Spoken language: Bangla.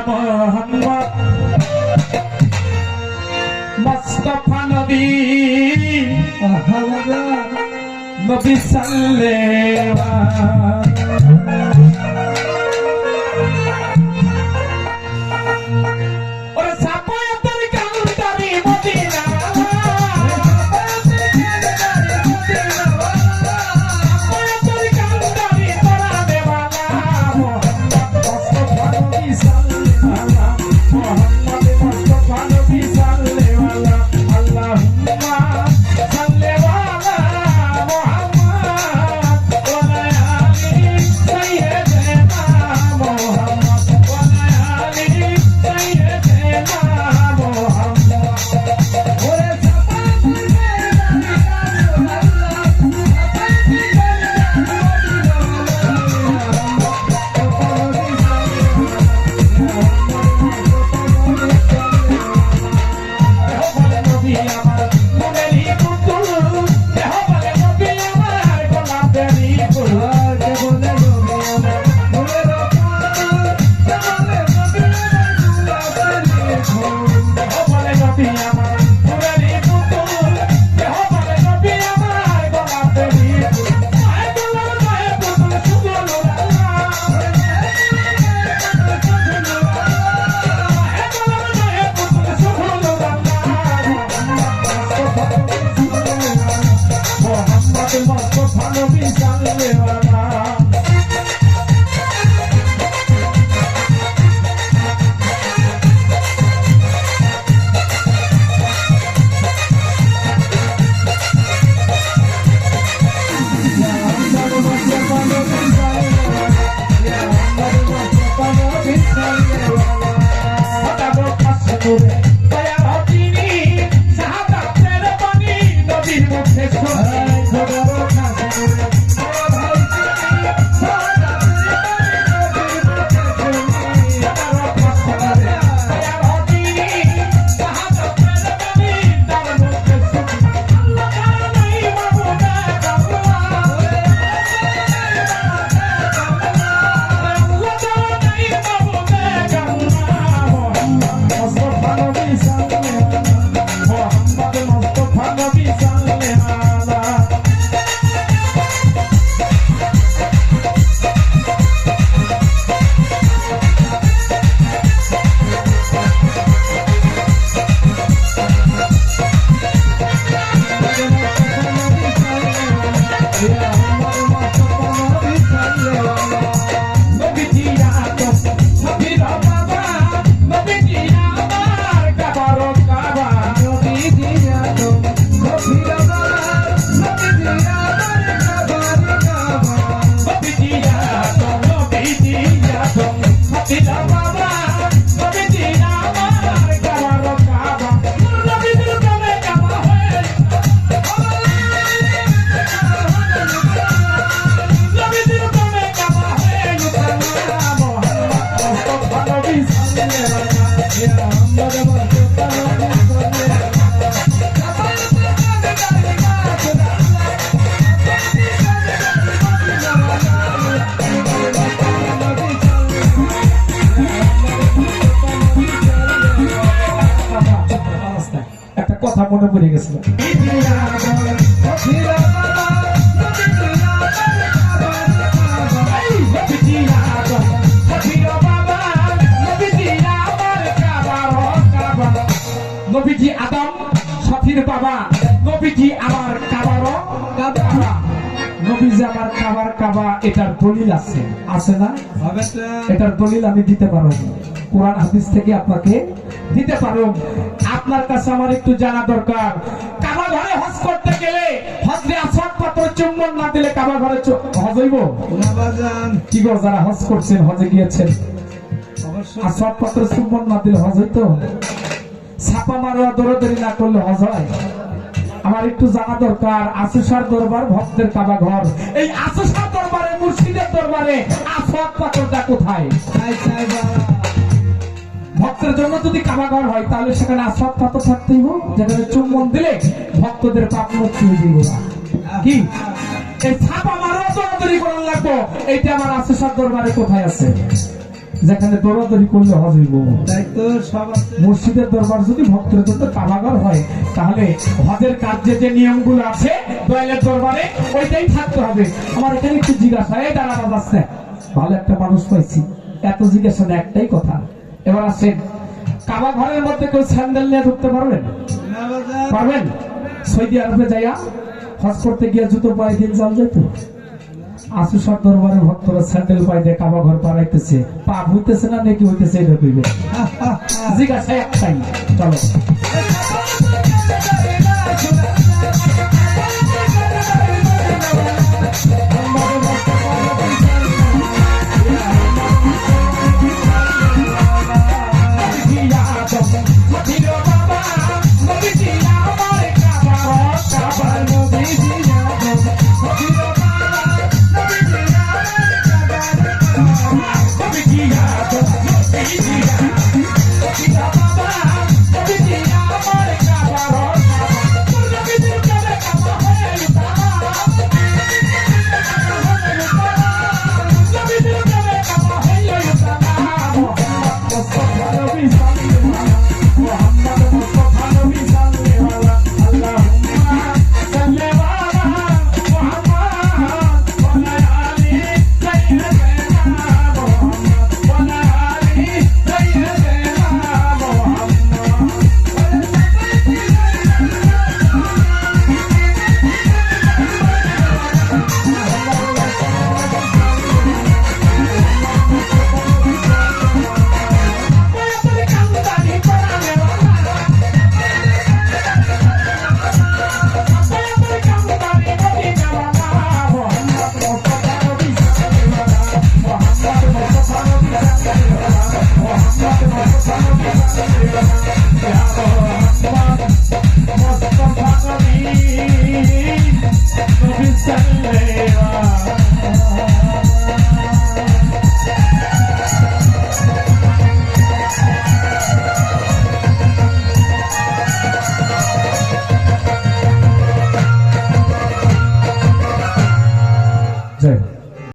মোহাম্মদ মুস্তাফা নবী নবী সাল্লাল্লাহু কথা মনে পড়ে গেছিল। নবীজি আদম সফির বাবা, নবীজি আমার কাবার কাবা, নবীজি আমার কাবার কাবা, এটার দলিল আছে, আছে না? এটার দলিল আমি দিতে পারবো, কোরআন হাদিস থেকে আপনাকে দিতে পারবো। আপনার কাছে আমার একটু জানা দরকার, কাবা ঘরে হজ করতে গেলে হজরে আসওয়াদ পাথর চুম্বন না দিলে কাবা ঘরে হজ হইব? কি গো, যারা হজ করছেন, হজে গিয়েছেন, আসওয়াদ পাথর চুম্বন না দিলে হজ হইতো? ছাপা মারোয়া দৌড়াদৌড়ি না করলে হজ হয়? আমার একটু জানা দরকার, আসুসার দরবার ভক্তের কাবা ঘর, এই আসুসার দরবারে মুর্শিদের দরবারে আসওয়াদ পাথরটা কোথায়? ভক্তের জন্য যদি কাবা ঘর হয় তাহলে সেখানে আসওয়াদ পাথর থাকতেই হোক, যেখানে চুম্বন দিলে ভক্তদের পাপ মুক্তি হয়ে যাবে। কি এই ছাপা মারোয়া দৌড়াদৌড়ি করার লাগবো, এইটা আমার আসুসার দরবারে কোথায় আছে? যেখানে দৌড়াদৌড়ি করলে হজ হইব। তাই তো সব আছে। মসজিদের দরবার যদি ভক্তের জন্য কাবাঘর হয়, তাহলে হজের কার্যে যে নিয়মগুলো আছে দয়ালের দরবারে ওইটাই থাকতে হবে। আমার এখানে একটু জিজ্ঞাসা, এই দাঁড়া বাজাচ্ছে, ভালো একটা মানুষ পাইছি, এত জিজ্ঞাসা না, একটাই কথা। এবার আসেন, কাবা ঘরের মধ্যে কেউ স্যান্ডেল নিয়ে ঢুকতে পারবেন? না বাজার। পারবেন? সৌদি আরবে যাইয়া হজ করতে গিয়ে জুতো পায়ে দিন চাল যেত। আসুসর দরবারে ভক্তরা স্যান্ডেল পায়ে দিয়ে কাবা ঘর পাড়াইতেছে, পাপ হইতেছে না নাকি হইতেছে এটা কইবে। জিজ্ঞাসা একটাই, চলো।